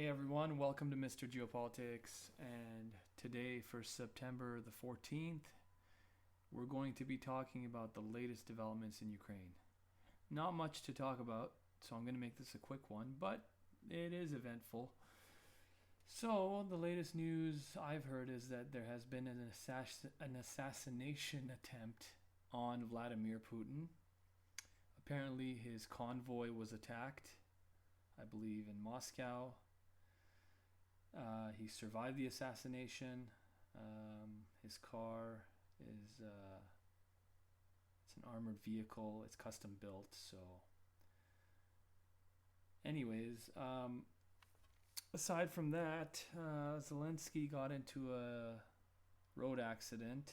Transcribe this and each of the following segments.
Hey everyone, welcome to Mr. Geopolitics. And today, for September the 14th, we're going to be talking about the latest developments in Ukraine. Not much to talk about, so I'm going to make this a quick one, but it is eventful. So, the latest news I've heard is that there has been an assassination attempt on Vladimir Putin. Apparently, his convoy was attacked, I believe, in Moscow. He survived the assassination. His car is it's an armored vehicle. It's custom built. So, anyways, aside from that, Zelensky got into a road accident.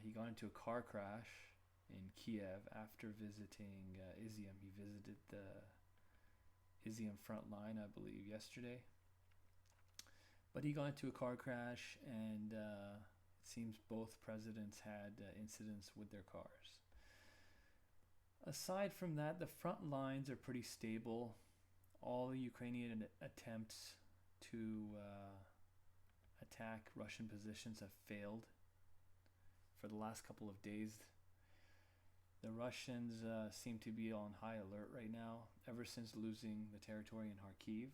He got into a car crash in Kiev after visiting Izium. He visited the Izium front line, I believe, yesterday. But he got into a car crash, and it seems both presidents had incidents with their cars. Aside from that, the front lines are pretty stable. All the Ukrainian attempts to attack Russian positions have failed for the last couple of days. The Russians seem to be on high alert right now, ever since losing the territory in Kharkiv.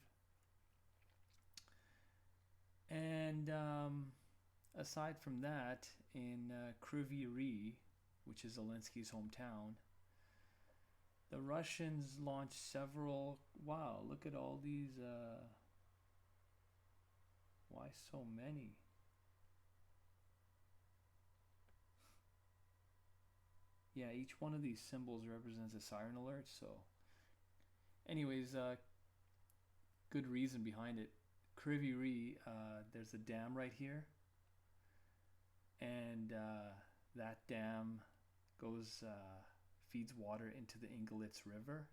And aside from that, in Kryvyi Rih, which is Zelensky's hometown, the Russians launched several... Wow, look at all these... Why so many? Yeah, each one of these symbols represents a siren alert, so... Anyways, good reason behind it. Kryvyi Rih, there's a dam right here, and that dam feeds water into the Ingulets River,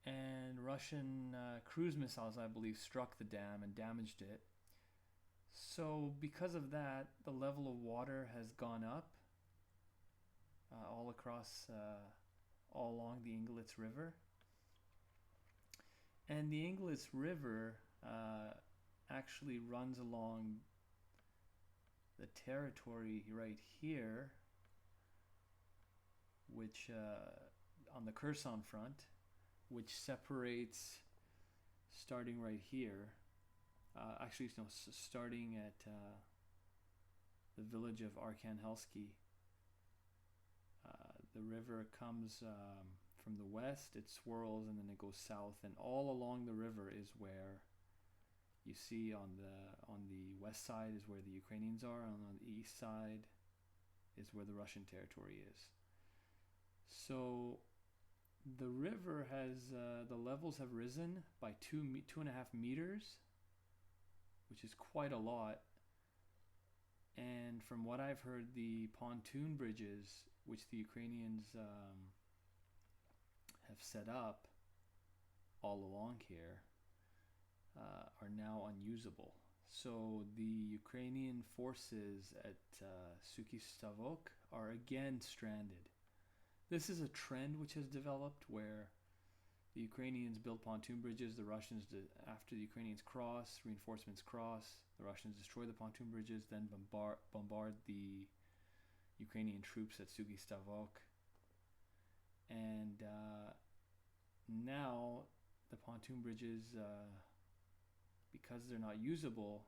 and Russian cruise missiles, I believe, struck the dam and damaged it. So because of that, the level of water has gone up all along the Ingulets River, and the Ingulets River actually runs along the territory right here, which on the Kherson front, which separates, starting right here, starting at the village of Arkhangelsk. The river comes from the west, it swirls, and then it goes south, and all along the river is where you see on the west side is where the Ukrainians are, and on the east side is where the Russian territory is. So the river has the levels have risen by 2.5 meters, which is quite a lot. And from what I've heard, the pontoon bridges which the Ukrainians have set up all along here are now unusable. So the Ukrainian forces at Sept are again stranded. This is a trend which has developed where the Ukrainians build pontoon bridges, the Russians, after the Ukrainians cross, reinforcements cross, the Russians destroy the pontoon bridges, then bombard the Ukrainian troops at Sept. And now the pontoon bridges, because they're not usable,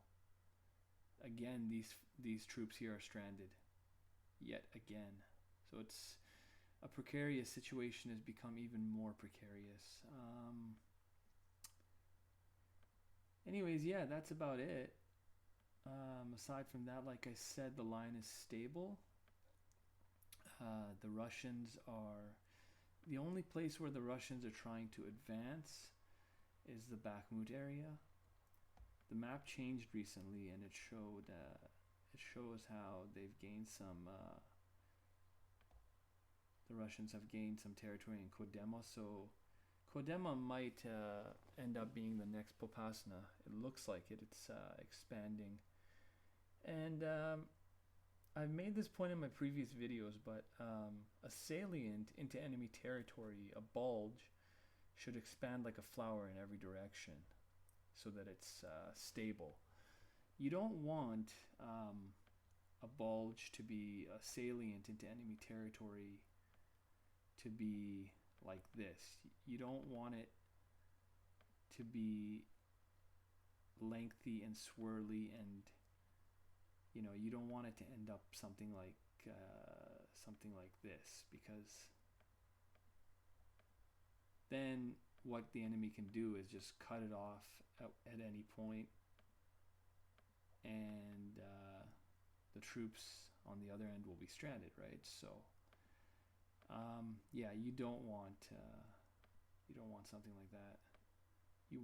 again these troops here are stranded yet again. So it's a precarious situation, has become even more precarious. Anyways, yeah, that's about it. Aside from that, like I said, the line is stable. The Russians are... The only place where the Russians are trying to advance is the Bakhmut area. The map changed recently, and it shows how they've gained some... the Russians have gained some territory in Kodyma, so Kodyma might end up being the next Popasna. It looks like it. It's expanding. And I've made this point in my previous videos, but a salient into enemy territory, a bulge, should expand like a flower in every direction so that it's stable. You don't want a bulge to be a salient into enemy territory to be like this. You don't want it to be lengthy and swirly, and you don't want it to end up something like this, because then what the enemy can do is just cut it off at any point, and the troops on the other end will be stranded, right? So yeah, you don't want something like that. You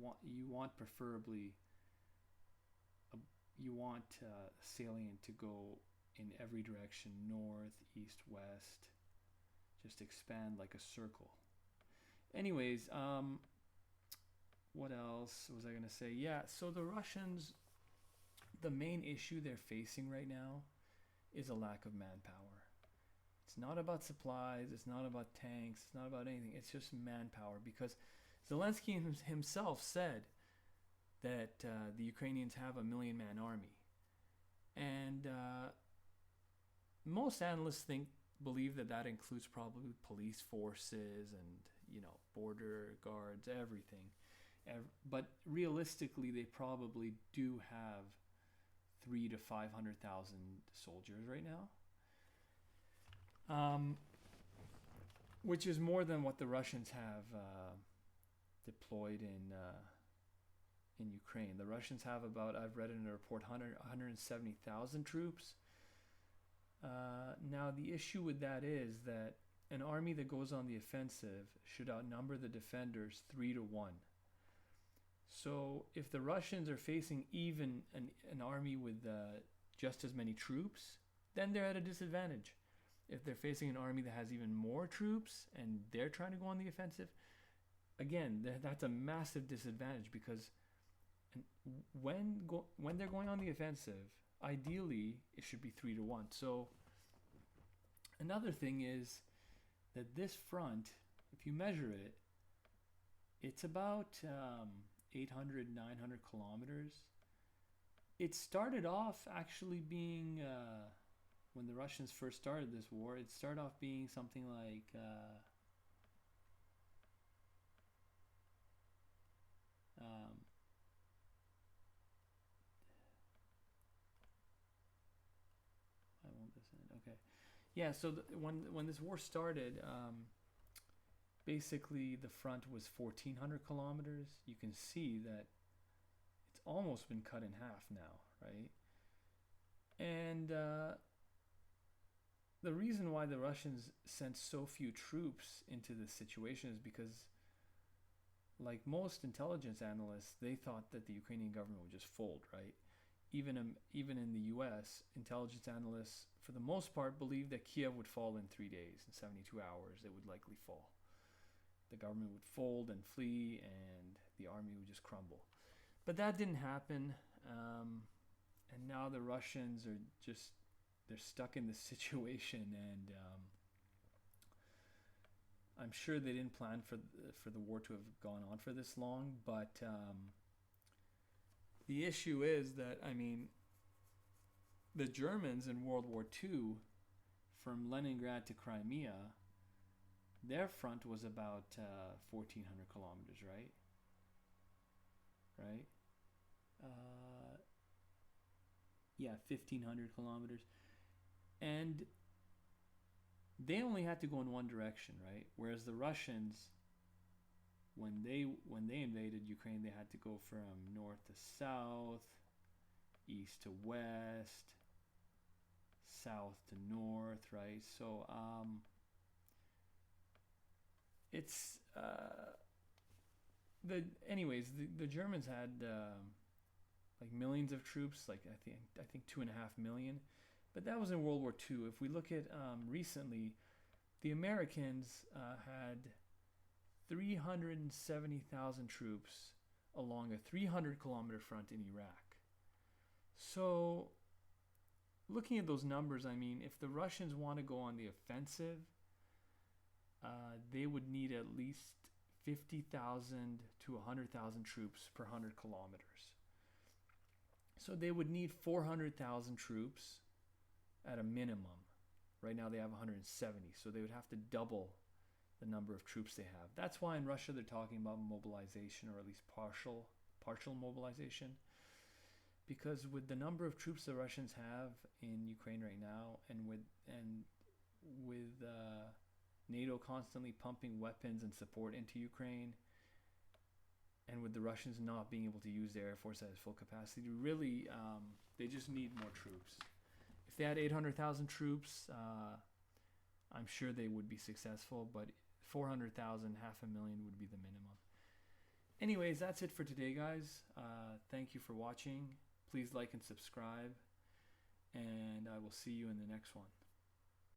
want preferably you want salient to go in every direction, north, east, west, just expand like a circle. Anyways, what else was I going to say? Yeah, so the Russians, the main issue they're facing right now is a lack of manpower. It's not about supplies, it's not about tanks, it's not about anything. It's just manpower, because Zelensky himself said that the Ukrainians have a 1 million man army. And most analysts believe that includes probably police forces and border guards, everything. But realistically, they probably do have 300,000 to 500,000 soldiers right now, which is more than what the Russians have deployed in Ukraine. The Russians have about, I've read in a report, 170,000 troops. Now the issue with that is that an army that goes on the offensive should outnumber the defenders 3-1. So if the Russians are facing even an army with just as many troops, then they're at a disadvantage. If they're facing an army that has even more troops and they're trying to go on the offensive, again, that's a massive disadvantage, because when they're going on the offensive, ideally it should be 3-1. So another thing is that this front, if you measure it, it's about 800, 900 kilometers. It started off actually being, when the Russians first started this war, it started off being something like I won't listen. Okay. Yeah, so when this war started, basically the front was 1,400 kilometers. You can see that it's almost been cut in half now, right? And the reason why the Russians sent so few troops into this situation is because, like most intelligence analysts, they thought that the Ukrainian government would just fold, right? Even in the U.S., intelligence analysts, for the most part, believed that Kiev would fall in 3 days. In 72 hours, it would likely fall. The government would fold and flee, and the army would just crumble. But that didn't happen, and now the Russians are they're stuck in this situation, and I'm sure they didn't plan for the war to have gone on for this long, but the issue is that, I mean, the Germans in World War II, from Leningrad to Crimea, their front was about 1,400 kilometers, right? Right? Yeah, 1,500 kilometers. And they only had to go in one direction, right? Whereas the Russians, when they invaded Ukraine, they had to go from north to south, east to west, south to north, right? So it's the Germans had like millions of troops, like I think 2.5 million, but that was in World War II. If we look at recently, the Americans had 370,000 troops along a 300-kilometer front in Iraq. So, looking at those numbers, I mean, if the Russians want to go on the offensive, they would need at least 50,000 to 100,000 troops per 100 kilometers. So they would need 400,000 troops at a minimum. Right now they have 170, so they would have to double the number of troops they have. That's why in Russia they're talking about mobilization, or at least partial mobilization, because with the number of troops the Russians have in Ukraine right now, and with NATO constantly pumping weapons and support into Ukraine, and with the Russians not being able to use their air force at its full capacity, really they just need more troops. If they had 800,000 troops, I'm sure they would be successful, but 400,000, 500,000 would be the minimum. Anyways, that's it for today, guys. Thank you for watching. Please like and subscribe, and I will see you in the next one.